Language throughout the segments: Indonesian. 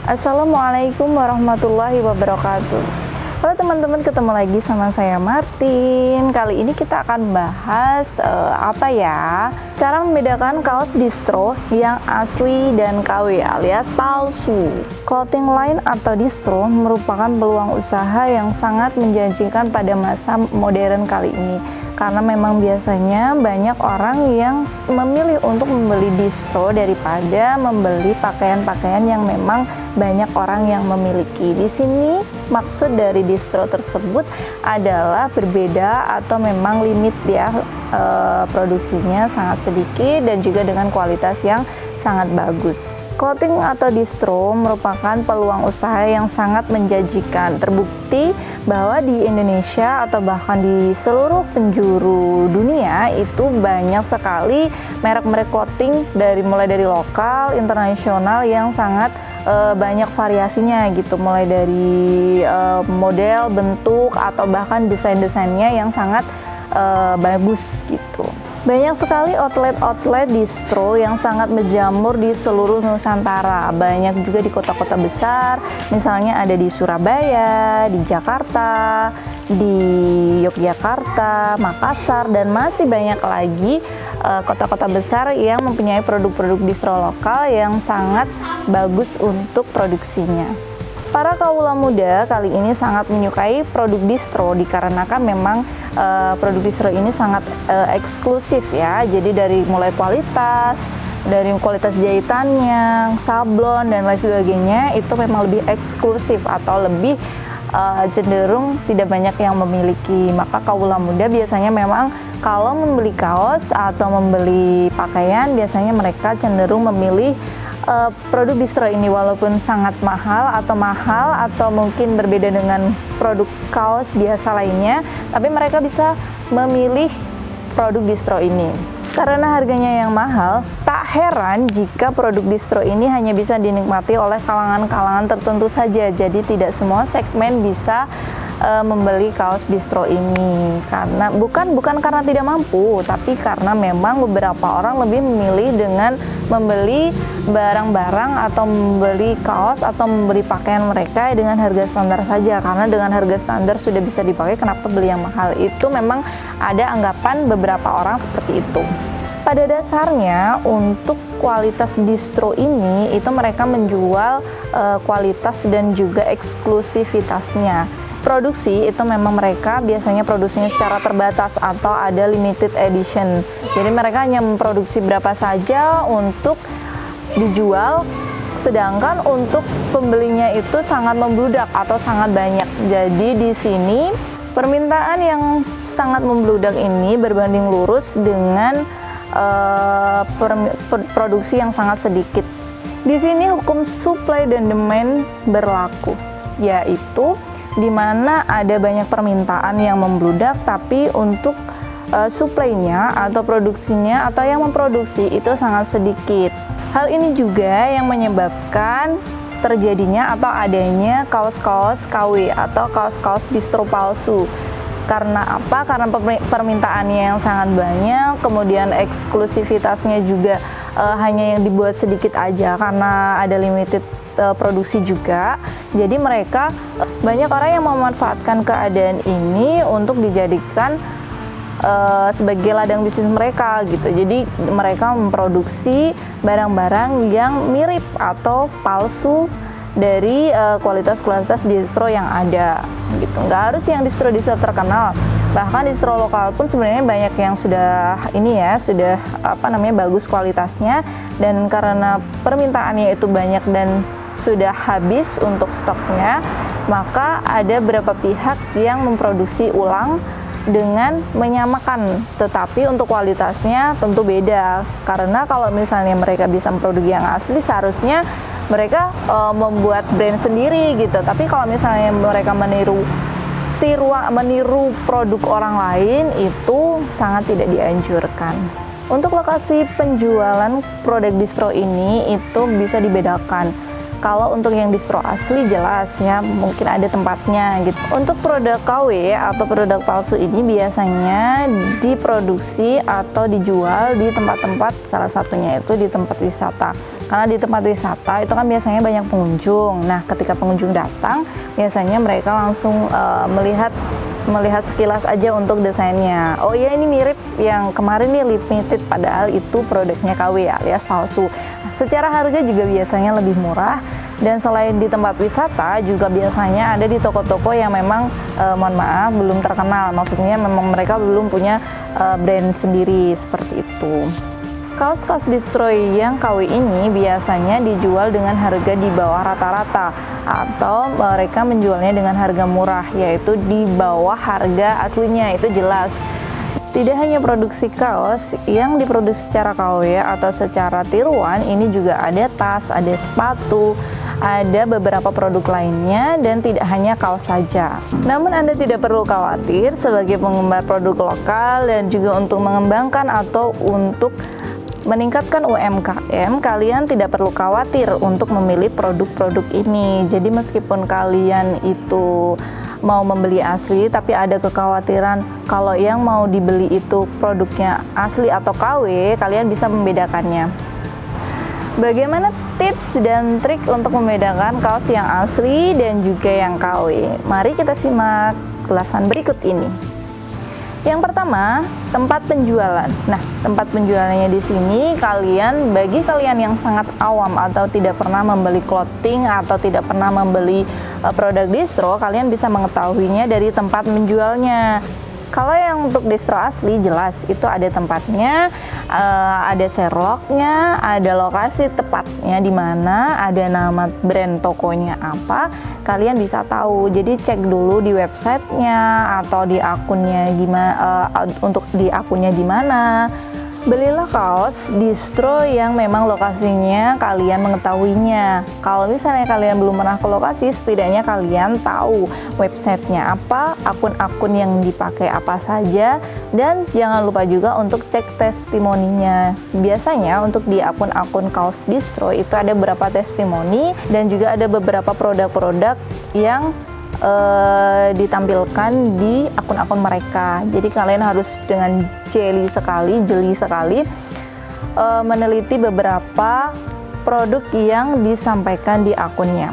Assalamualaikum warahmatullahi wabarakatuh. Halo teman-teman, ketemu lagi sama saya Martin. Kali ini kita akan bahas cara membedakan kaos distro yang asli dan KW alias palsu. Clothing line atau distro merupakan peluang usaha yang sangat menjanjikan pada masa modern kali ini. Karena memang biasanya banyak orang yang memilih untuk membeli distro daripada membeli pakaian-pakaian yang memang banyak orang yang memiliki. Di sini maksud dari distro tersebut adalah berbeda atau memang limit ya, produksinya sangat sedikit dan juga dengan kualitas yang sangat bagus. Clothing atau distro merupakan peluang usaha yang sangat menjanjikan. Terbukti bahwa di Indonesia atau bahkan di seluruh penjuru dunia itu banyak sekali merek-merek clothing mulai dari lokal, internasional yang sangat banyak variasinya gitu, mulai dari model, bentuk atau bahkan desain-desainnya yang sangat bagus gitu. Banyak sekali outlet distro yang sangat menjamur di seluruh Nusantara. Banyak juga di kota-kota besar, misalnya ada di Surabaya, di Jakarta, di Yogyakarta, Makassar, dan masih banyak lagi kota-kota besar yang mempunyai produk-produk distro lokal yang sangat bagus untuk produksinya. Para kaula muda kali ini sangat menyukai produk distro dikarenakan memang produk distro ini sangat eksklusif ya. Jadi dari kualitas jahitannya, sablon dan lain sebagainya itu memang lebih eksklusif atau lebih cenderung tidak banyak yang memiliki. Maka kaula muda biasanya memang kalau membeli kaos atau membeli pakaian biasanya mereka cenderung memilih produk distro ini, walaupun sangat mahal atau mungkin berbeda dengan produk kaos biasa lainnya, tapi mereka bisa memilih produk distro ini. Karena harganya yang mahal, tak heran jika produk distro ini hanya bisa dinikmati oleh kalangan-kalangan tertentu saja. Jadi tidak semua segmen bisa membeli kaos distro ini, karena bukan karena tidak mampu, tapi karena memang beberapa orang lebih memilih dengan membeli barang-barang atau membeli kaos atau membeli pakaian mereka dengan harga standar saja, karena dengan harga standar sudah bisa dipakai, kenapa beli yang mahal. Itu memang ada anggapan beberapa orang seperti itu. Pada dasarnya untuk kualitas distro ini itu mereka menjual kualitas dan juga eksklusivitasnya. Produksi itu memang mereka biasanya produksinya secara terbatas atau ada limited edition. Jadi mereka hanya memproduksi berapa saja untuk dijual, sedangkan untuk pembelinya itu sangat membludak atau sangat banyak. Jadi di sini permintaan yang sangat membludak ini berbanding lurus dengan produksi yang sangat sedikit. Di sini hukum supply dan demand berlaku, yaitu di mana ada banyak permintaan yang membludak, tapi untuk supply-nya atau produksinya atau yang memproduksi itu sangat sedikit. Hal ini juga yang menyebabkan terjadinya atau adanya kaos-kaos KW atau kaos-kaos distro palsu. Karena apa? Karena permintaannya yang sangat banyak, kemudian eksklusivitasnya juga hanya yang dibuat sedikit aja karena ada limited produksi juga. Jadi mereka banyak orang yang memanfaatkan keadaan ini untuk dijadikan sebagai ladang bisnis mereka gitu. Jadi mereka memproduksi barang-barang yang mirip atau palsu dari kualitas-kualitas distro yang ada gitu. Nggak harus yang distro terkenal, bahkan distro lokal pun sebenarnya banyak yang sudah bagus kualitasnya, dan karena permintaannya itu banyak dan sudah habis untuk stoknya, maka ada beberapa pihak yang memproduksi ulang dengan menyamakan, tetapi untuk kualitasnya tentu beda. Karena kalau misalnya mereka bisa memproduksi yang asli, seharusnya mereka membuat brand sendiri gitu. Tapi kalau misalnya mereka meniru produk orang lain, itu sangat tidak dianjurkan. Untuk lokasi penjualan produk distro ini itu bisa dibedakan. Kalau untuk yang distro asli jelas ya, mungkin ada tempatnya gitu. Untuk produk KW atau produk palsu ini biasanya diproduksi atau dijual di tempat-tempat, salah satunya itu di tempat wisata. Karena di tempat wisata itu kan biasanya banyak pengunjung. Nah, ketika pengunjung datang, biasanya mereka langsung melihat sekilas aja untuk desainnya. Oh ya, ini mirip yang kemarin nih limited, padahal itu produknya KW alias palsu. Secara harga juga biasanya lebih murah, dan selain di tempat wisata juga biasanya ada di toko-toko yang memang mohon maaf belum terkenal. Maksudnya memang mereka belum punya brand sendiri seperti itu. Kaos-kaos distro yang KW ini biasanya dijual dengan harga di bawah rata-rata, atau mereka menjualnya dengan harga murah, yaitu di bawah harga aslinya, itu jelas. Tidak hanya produksi kaos yang diproduksi secara KW atau secara tiruan, ini juga ada tas, ada sepatu, ada beberapa produk lainnya, dan tidak hanya kaos saja. Namun Anda tidak perlu khawatir sebagai penggemar produk lokal dan juga untuk mengembangkan atau untuk meningkatkan UMKM, kalian tidak perlu khawatir untuk memilih produk-produk ini. Jadi meskipun kalian itu mau membeli asli, tapi ada kekhawatiran kalau yang mau dibeli itu produknya asli atau KW, kalian bisa membedakannya. Bagaimana tips dan trik untuk membedakan kaos yang asli dan juga yang KW? Mari kita simak ulasan berikut ini. Yang pertama, tempat penjualan. Nah, tempat penjualannya di sini bagi kalian yang sangat awam atau tidak pernah membeli clothing atau tidak pernah membeli produk distro, kalian bisa mengetahuinya dari tempat menjualnya. Kalau yang untuk distro asli jelas itu ada tempatnya, ada Sherlocknya, ada lokasi tepatnya di mana, ada nama brand tokonya apa, kalian bisa tahu. Jadi cek dulu di websitenya atau di akunnya gimana, untuk di akunnya di mana. Belilah kaos distro yang memang lokasinya kalian mengetahuinya. Kalau misalnya kalian belum pernah ke lokasi, setidaknya kalian tahu websitenya apa, akun-akun yang dipakai apa saja, dan jangan lupa juga untuk cek testimoninya. Biasanya untuk di akun-akun kaos distro itu ada beberapa testimoni dan juga ada beberapa produk-produk yang ditampilkan di akun-akun mereka. Jadi kalian harus dengan jeli sekali meneliti beberapa produk yang disampaikan di akunnya.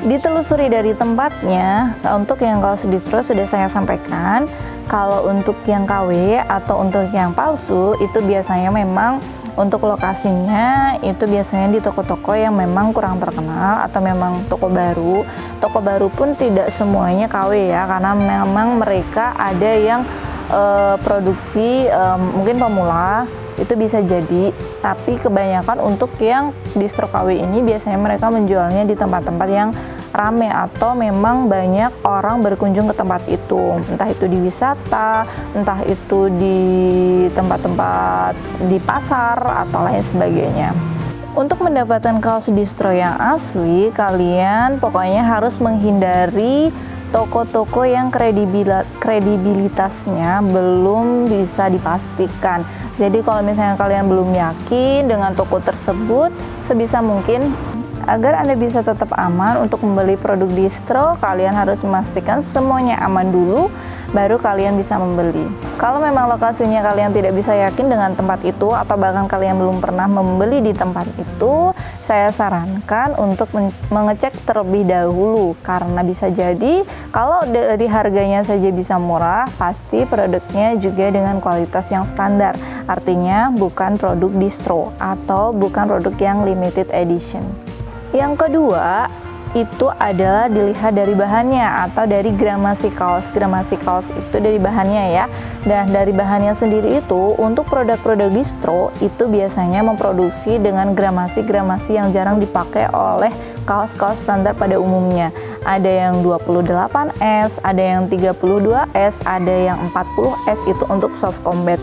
Ditelusuri dari tempatnya. Untuk yang kaos distro sudah saya sampaikan. Kalau untuk yang KW atau untuk yang palsu itu biasanya memang untuk lokasinya itu biasanya di toko-toko yang memang kurang terkenal atau memang toko baru. Toko baru pun tidak semuanya KW ya, karena memang mereka ada yang produksi mungkin pemula, itu bisa jadi. Tapi kebanyakan untuk yang distro KW ini biasanya mereka menjualnya di tempat-tempat yang rame atau memang banyak orang berkunjung ke tempat itu, entah itu di wisata, entah itu di tempat-tempat di pasar atau lain sebagainya. Untuk mendapatkan kaos distro yang asli, kalian pokoknya harus menghindari toko-toko yang kredibilitasnya belum bisa dipastikan. Jadi kalau misalnya kalian belum yakin dengan toko tersebut, sebisa mungkin agar Anda bisa tetap aman untuk membeli produk distro, kalian harus memastikan semuanya aman dulu, baru kalian bisa membeli. Kalau memang lokasinya kalian tidak bisa yakin dengan tempat itu, atau bahkan kalian belum pernah membeli di tempat itu, saya sarankan untuk mengecek terlebih dahulu, karena bisa jadi kalau dari harganya saja bisa murah, pasti produknya juga dengan kualitas yang standar. Artinya bukan produk distro atau bukan produk yang limited edition. Yang kedua, itu adalah dilihat dari bahannya atau dari gramasi kaos. Gramasi kaos itu dari bahannya ya. Dan dari bahannya sendiri itu, untuk produk-produk distro itu biasanya memproduksi dengan gramasi-gramasi yang jarang dipakai oleh kaos-kaos standar pada umumnya. Ada yang 28S, ada yang 32S, ada yang 40S, itu untuk soft combat.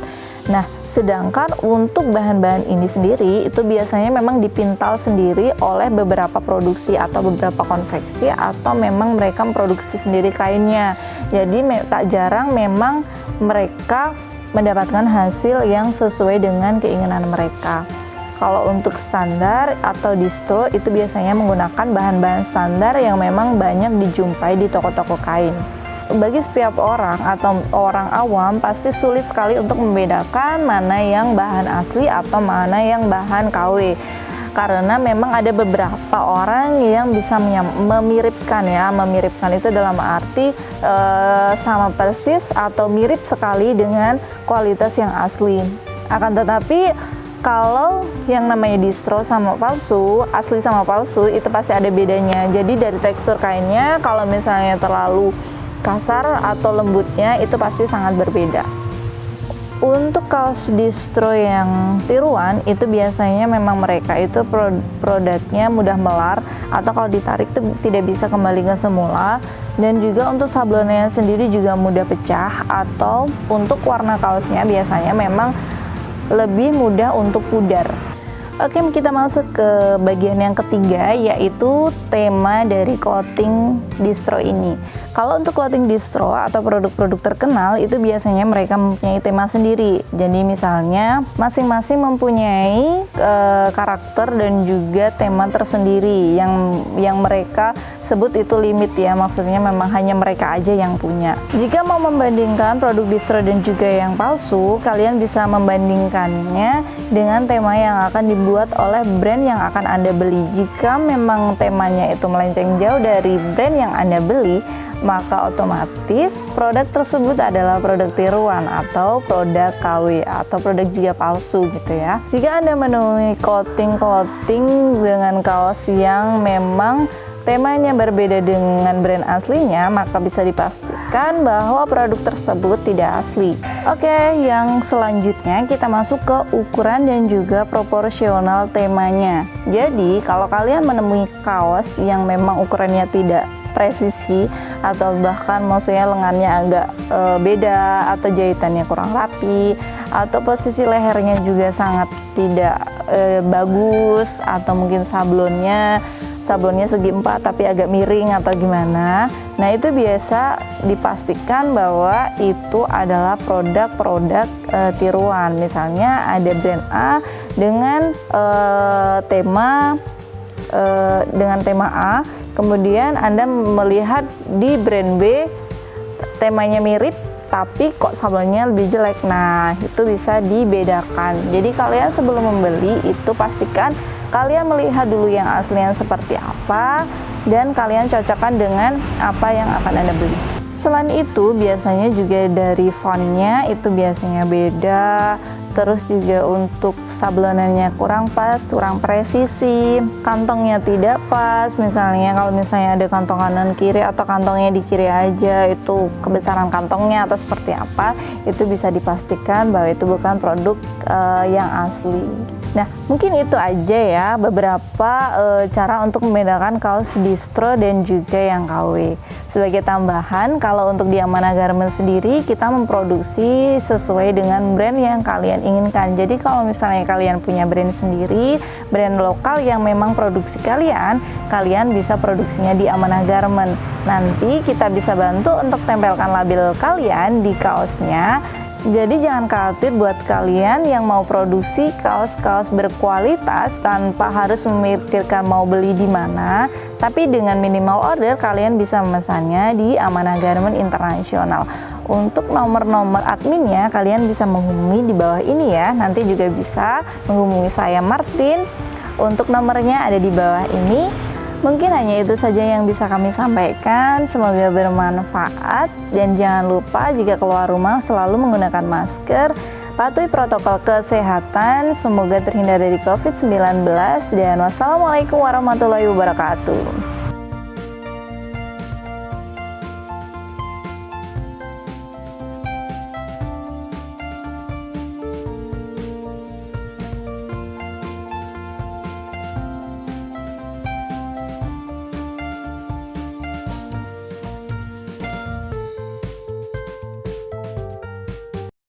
Nah, sedangkan untuk bahan-bahan ini sendiri itu biasanya memang dipintal sendiri oleh beberapa produksi atau beberapa konveksi, atau memang mereka memproduksi sendiri kainnya. Jadi tak jarang memang mereka mendapatkan hasil yang sesuai dengan keinginan mereka. Kalau untuk standar atau distro itu biasanya menggunakan bahan-bahan standar yang memang banyak dijumpai di toko-toko kain. Bagi setiap orang atau orang awam pasti sulit sekali untuk membedakan mana yang bahan asli atau mana yang bahan KW. Karena memang ada beberapa orang yang bisa memiripkan ya, memiripkan itu dalam arti sama persis atau mirip sekali dengan kualitas yang asli. Akan tetapi kalau yang namanya distro sama palsu, asli sama palsu itu pasti ada bedanya. Jadi dari tekstur kainnya kalau misalnya terlalu kasar atau lembutnya itu pasti sangat berbeda. Untuk kaos distro yang tiruan itu biasanya memang mereka itu produknya mudah melar atau kalau ditarik itu tidak bisa kembali ke semula, dan juga untuk sablonnya sendiri juga mudah pecah, atau untuk warna kaosnya biasanya memang lebih mudah untuk pudar. Oke, kita masuk ke bagian yang ketiga, yaitu tema dari clothing distro ini. Kalau untuk clothing distro atau produk-produk terkenal itu biasanya mereka mempunyai tema sendiri. Jadi misalnya masing-masing mempunyai karakter dan juga tema tersendiri yang mereka sebut itu limit ya, maksudnya memang hanya mereka aja yang punya. Jika mau membandingkan produk distro dan juga yang palsu, kalian bisa membandingkannya dengan tema yang akan dibuat oleh brand yang akan Anda beli. Jika memang temanya itu melenceng jauh dari brand yang Anda beli, maka otomatis produk tersebut adalah produk tiruan atau produk KW atau produk juga palsu gitu ya. Jika Anda menemui clothing dengan kaos yang memang temanya berbeda dengan brand aslinya, maka bisa dipastikan bahwa produk tersebut tidak asli. Oke, yang selanjutnya kita masuk ke ukuran dan juga proporsional temanya. Jadi, kalau kalian menemui kaos yang memang ukurannya tidak presisi atau bahkan maksudnya lengannya agak beda atau jahitannya kurang rapi atau posisi lehernya juga sangat tidak bagus, atau mungkin sablonnya segi 4 tapi agak miring atau gimana. Nah, itu biasa dipastikan bahwa itu adalah produk-produk tiruan. Misalnya ada brand A dengan tema A, kemudian Anda melihat di brand B temanya mirip tapi kok sablonnya lebih jelek. Nah, itu bisa dibedakan. Jadi kalian sebelum membeli itu pastikan kalian melihat dulu yang aslinya seperti apa dan kalian cocokkan dengan apa yang akan Anda beli. Selain itu biasanya juga dari fontnya itu biasanya beda, terus juga untuk sablonannya kurang pas, kurang presisi, kantongnya tidak pas. Misalnya kalau misalnya ada kantong kanan kiri atau kantongnya di kiri aja, itu kebesaran kantongnya atau seperti apa, itu bisa dipastikan bahwa itu bukan produk yang asli. Nah, mungkin itu aja ya beberapa cara untuk membedakan kaos distro dan juga yang KW. Sebagai tambahan, kalau untuk di Amanah Garment sendiri, kita memproduksi sesuai dengan brand yang kalian inginkan. Jadi kalau misalnya kalian punya brand sendiri, brand lokal yang memang produksi kalian bisa produksinya di Amanah Garment. Nanti kita bisa bantu untuk tempelkan label kalian di kaosnya. Jadi jangan khawatir buat kalian yang mau produksi kaos-kaos berkualitas tanpa harus memikirkan mau beli di mana, tapi dengan minimal order kalian bisa memesannya di Amanah Garment Internasional. Untuk nomor-nomor adminnya kalian bisa menghubungi di bawah ini ya. Nanti juga bisa menghubungi saya Martin. Untuk nomornya ada di bawah ini. Mungkin hanya itu saja yang bisa kami sampaikan. Semoga bermanfaat dan jangan lupa jika keluar rumah selalu menggunakan masker, patuhi protokol kesehatan, semoga terhindar dari COVID-19 dan wassalamualaikum warahmatullahi wabarakatuh.